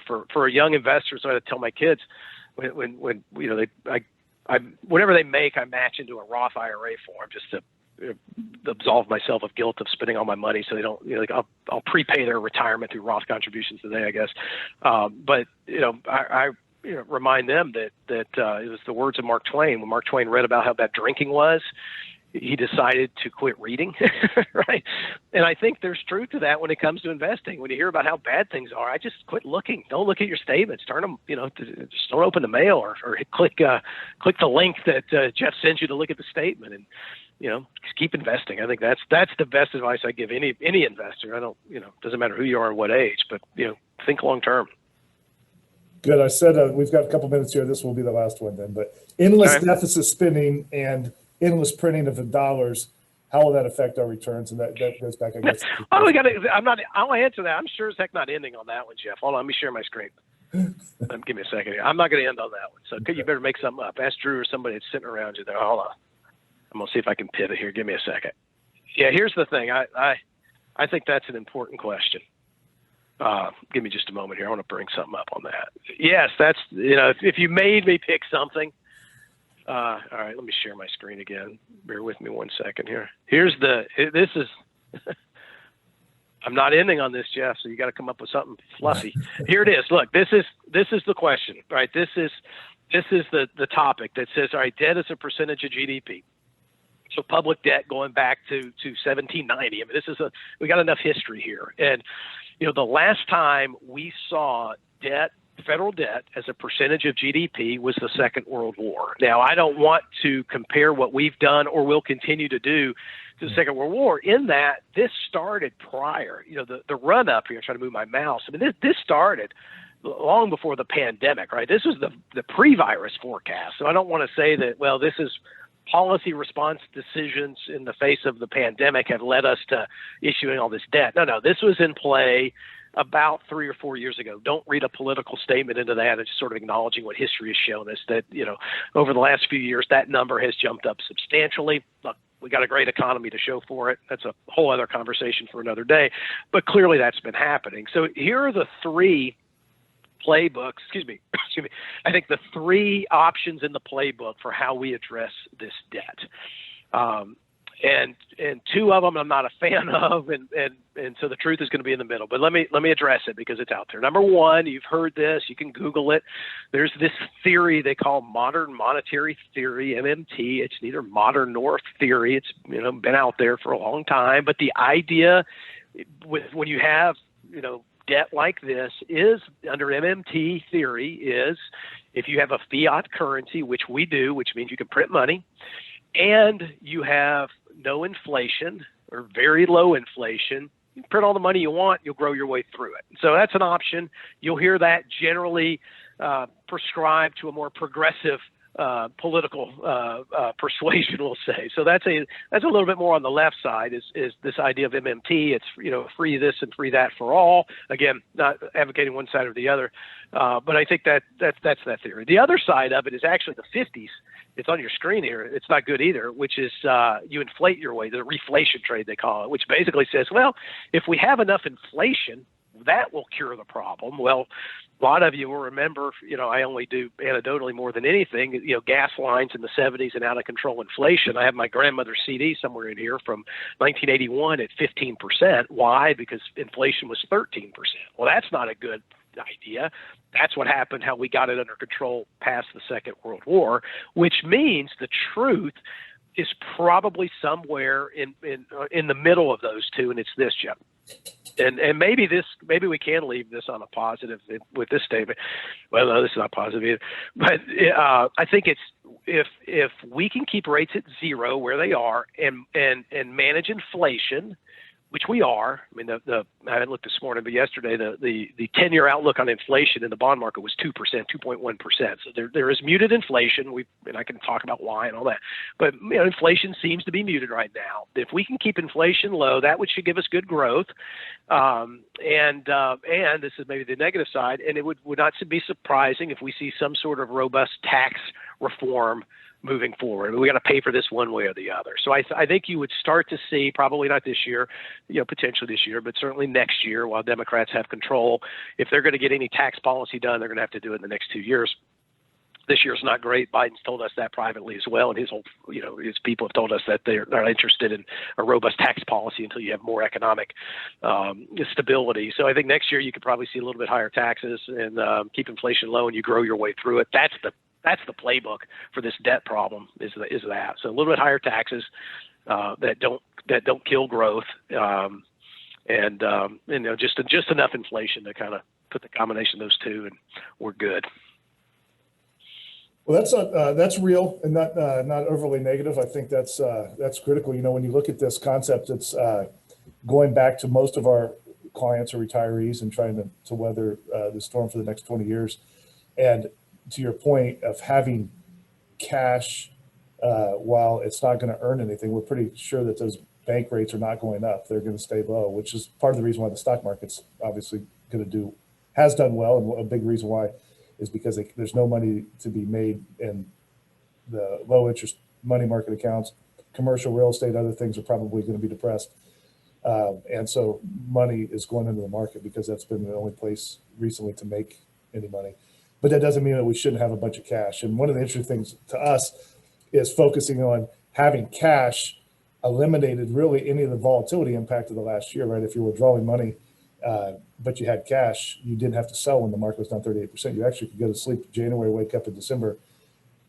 for a young investor, so I tell my kids, when whatever they make, I match into a Roth IRA for them, just to absolve myself of guilt of spending all my money, so they don't, I'll prepay their retirement through Roth contributions today, I guess. But I remind them that it was the words of Mark Twain. When Mark Twain read about how bad drinking was, he decided to quit reading, right? And I think there's truth to that when it comes to investing. When you hear about how bad things are, I just quit looking. Don't look at your statements. Turn them, just don't open the mail or click the link that Jeff sends you to look at the statement, and just keep investing. I think that's the best advice I give any investor. I don't, doesn't matter who you are or what age, but think long term. Good. I said we've got a couple minutes here. This will be the last one then. But endless deficit spending and endless printing of the dollars, how will that affect our returns? And that goes back, I guess. I'll answer that. I'm sure as heck not ending on that one, Jeff. Hold on, let me share my screen. Give me a second here. I'm not going to end on that one. So you better make something up. Ask Drew or somebody that's sitting around you there. Hold on. I'm going to see if I can pivot here. Give me a second. Yeah, here's the thing. I think that's an important question. Give me just a moment here. I want to bring something up on that. Yes, that's, if you made me pick something. All right, let me share my screen again. Bear with me 1 second here. I'm not ending on this, Jeff, so you got to come up with something fluffy. Here it is. Look, this is the question, right? This is the topic that says, all right, debt as a percentage of GDP. So public debt going back to 1790. I mean, we got enough history here. And, the last time we saw federal debt as a percentage of GDP was the Second World War. Now, I don't want to compare what we've done or will continue to do to the Second World War, in that this started prior, the run up here. I'm trying to move my mouse. I mean, this started long before the pandemic, right? This was the pre-virus forecast. So I don't want to say that, well, this is policy response decisions in the face of the pandemic have led us to issuing all this debt. No, this was in play about 3 or 4 years ago. Don't read a political statement into that. It's just sort of acknowledging what history has shown us that, over the last few years, that number has jumped up substantially. Look, we got a great economy to show for it. That's a whole other conversation for another day, but clearly that's been happening. So here are the three playbooks, excuse me, I think the three options in the playbook for how we address this debt. And two of them I'm not a fan of, and so the truth is going to be in the middle. But let me address it because it's out there. Number one, you've heard this. You can Google it. There's this theory they call modern monetary theory, MMT. It's neither modern nor theory. It's been out there for a long time. But the idea when you have debt like this is under MMT theory is if you have a fiat currency, which we do, which means you can print money, and you have no inflation or very low inflation, you can print all the money you want, you'll grow your way through it. So that's an option. You'll hear that generally prescribed to a more progressive political persuasion, we'll say. So that's a little bit more on the left side is this idea of MMT. It's free this and free that for all. Again, not advocating one side or the other, but I think that's that theory. The other side of it is actually the 50s. It's on your screen here. It's not good either, which is you inflate your way, the reflation trade they call it, which basically says, well, if we have enough inflation, that will cure the problem. Well, a lot of you will remember, I only do anecdotally more than anything, gas lines in the 70s and out of control inflation. I have my grandmother's CD somewhere in here from 1981 at 15%. Why? Because inflation was 13%. Well, that's not a good idea. That's what happened, how we got it under control past the Second World War, which means the truth is probably somewhere in the middle of those two, and it's this, Jim. And maybe we can leave this on a positive with this statement. Well, no, this is not positive either. But I think it's if we can keep rates at zero where they are and manage inflation, which we are. I mean, I haven't looked this morning, but yesterday the 10-year outlook on inflation in the bond market was 2%, 2.1%. So there is muted inflation. And I can talk about why and all that. But inflation seems to be muted right now. If we can keep inflation low, that should give us good growth. And this is maybe the negative side. And it would not be surprising if we see some sort of robust tax reform moving forward. We got to pay for this one way or the other. So I think you would start to see, probably not this year, potentially this year, but certainly next year while Democrats have control. If they're going to get any tax policy done, they're going to have to do it in the next 2 years. This year's not great. Biden's told us that privately as well, and his people have told us that they're not interested in a robust tax policy until you have more economic stability. So I think next year you could probably see a little bit higher taxes and keep inflation low, and you grow your way through it. That's the playbook for this debt problem is that. So a little bit higher taxes that don't kill growth, and just enough inflation to kind of put the combination of those two, and we're good. Well, that's real and not overly negative. I think that's critical. When you look at this concept, it's going back to most of our clients or retirees and trying to weather the storm for the next 20 years. And to your point of having cash while it's not going to earn anything, we're pretty sure that those bank rates are not going up. They're going to stay low, which is part of the reason why the stock market's obviously has done well. And a big reason why is because there's no money to be made in the low interest money market accounts. Commercial real estate, other things are probably going to be depressed. And so money is going into the market because that's been the only place recently to make any money. But that doesn't mean that we shouldn't have a bunch of cash. And one of the interesting things to us is focusing on having cash eliminated really any of the volatility impact of the last year, right? If you were withdrawing money, but you had cash, you didn't have to sell when the market was down 38%. You actually could go to sleep in January, wake up in December.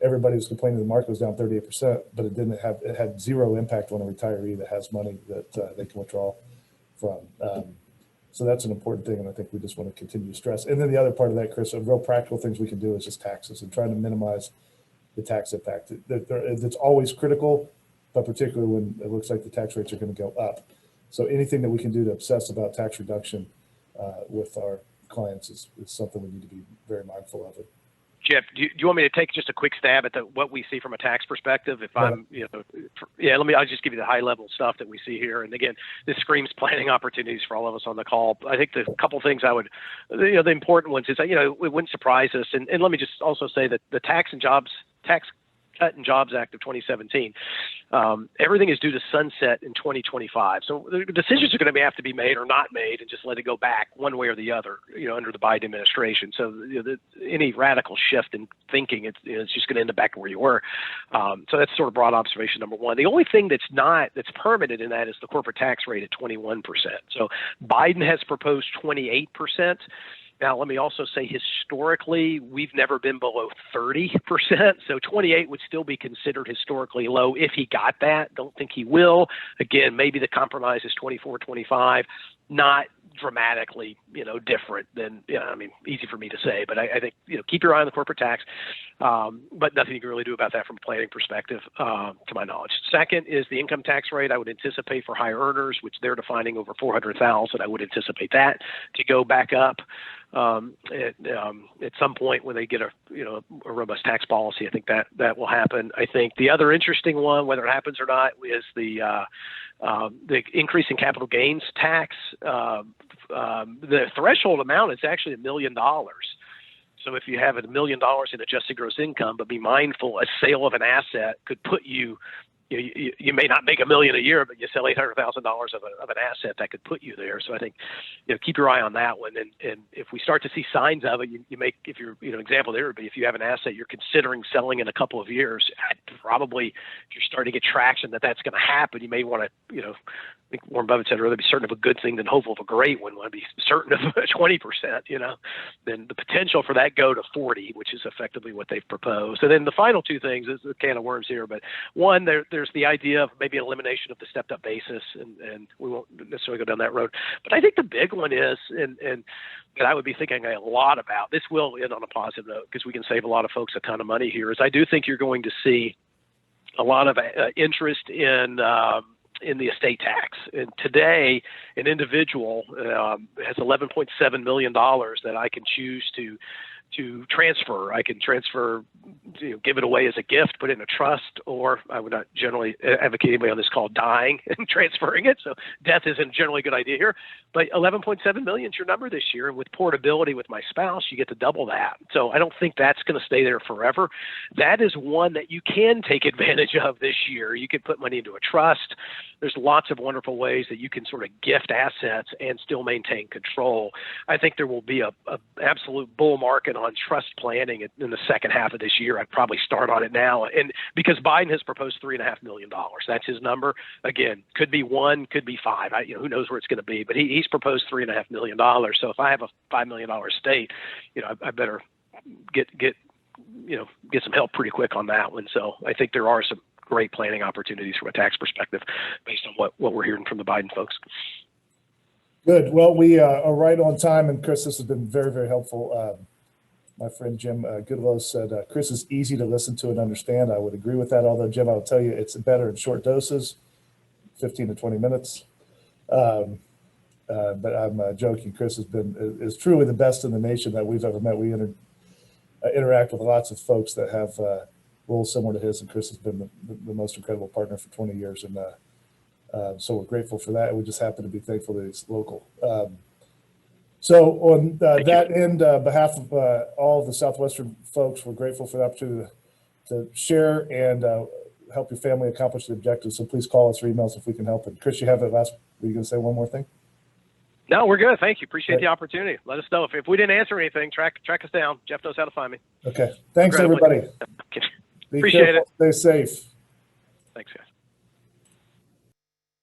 Everybody was complaining the market was down 38%, but it had zero impact on a retiree that has money that they can withdraw from. So that's an important thing, and I think we just want to continue to stress. And then the other part of that, Chris, of real practical things we can do is just taxes and trying to minimize the tax impact. It's always critical, but particularly when it looks like the tax rates are going to go up. So anything that we can do to obsess about tax reduction with our clients is something we need to be very mindful of. Jeff, do you want me to take just a quick stab at what we see from a tax perspective? If I'm, I'll just give you the high level stuff that we see here. And again, this screams planning opportunities for all of us on the call. I think the couple things I would, the important ones is, it wouldn't surprise us. And let me just also say that the Tax Cut and Jobs Act of 2017, everything is due to sunset in 2025. So the decisions are going to have to be made or not made, and just let it go back one way or the other, under the Biden administration. So any radical shift in thinking, it's just going to end up back where you were. So that's sort of broad observation number one. The only thing that's permanent in that is the corporate tax rate at 21%. So Biden has proposed 28%. Now, let me also say historically, we've never been below 30%. So 28 would still be considered historically low if he got that. Don't think he will. Again, maybe the compromise is 24, 25, not dramatically, different than, easy for me to say, but I think, keep your eye on the corporate tax, but nothing you can really do about that from a planning perspective, to my knowledge. Second is the income tax rate. I would anticipate for high earners, which they're defining over 400,000. I would anticipate that to go back up at some point when they get a robust tax policy. I think that will happen. I think the other interesting one, whether it happens or not, is the increase in capital gains tax. The threshold amount is actually $1 million. So if you have $1 million in adjusted gross income, but be mindful, a sale of an asset could put you may not make $1 million a year, but you sell $800,000 of an asset that could put you there. So I think, keep your eye on that one. And if we start to see signs of it, you make, if you're, example there would be if you have an asset you're considering selling in a couple of years, probably if you're starting to get traction that's going to happen, you may want to, I think Warren Buffett said earlier, be certain of a good thing than hopeful of a great one. Want to be certain of 20%, then the potential for that go to 40, which is effectively what they've proposed. And then the final two things is a can of worms here, but one, there's the idea of maybe an elimination of the stepped up basis, and we won't necessarily go down that road. But I think the big one is, and that I would be thinking a lot about, this will end on a positive note because we can save a lot of folks a ton of money here, is I do think you're going to see a lot of interest in the estate tax. And today, an individual has $11.7 million that I can choose to transfer. I can transfer, give it away as a gift, put it in a trust, or I would not generally advocate anybody on this call dying and transferring it. So death isn't generally a good idea here. But 11.7 million is your number this year. And with portability with my spouse, you get to double that. So I don't think that's going to stay there forever. That is one that you can take advantage of this year. You can put money into a trust. There's lots of wonderful ways that you can sort of gift assets and still maintain control. I think there will be a absolute bull market on trust planning in the second half of this year. I'd probably start on it now. And because Biden has proposed $3.5 million, that's his number. Again, could be 1, could be 5. Who knows where it's going to be, but he's proposed $3.5 million. So if I have a $5 million estate, I better get some help pretty quick on that one. So I think there are some great planning opportunities from a tax perspective based on what we're hearing from the Biden folks. Good. Well, we are right on time. And Chris, this has been very, very helpful. My friend Jim Goodlow said, Chris is easy to listen to and understand. I would agree with that. Although, Jim, I'll tell you, it's better in short doses, 15 to 20 minutes. But I'm joking. Chris is truly the best in the nation that we've ever met. We interact with lots of folks that have roles similar to his, and Chris has been the most incredible partner for 20 years. And so we're grateful for that. We just happen to be thankful that he's local. So on that end, behalf of all of the Southwestern folks, we're grateful for the opportunity to share and help your family accomplish the objectives. So please call us or email us if we can help. And Chris, you have that last, were you going to say one more thing? No, we're good. Thank you. Appreciate the opportunity. Let us know. If we didn't answer anything, track us down. Jeff knows how to find me. Okay. Thanks, everybody. Appreciate it. Stay safe. Thanks, guys.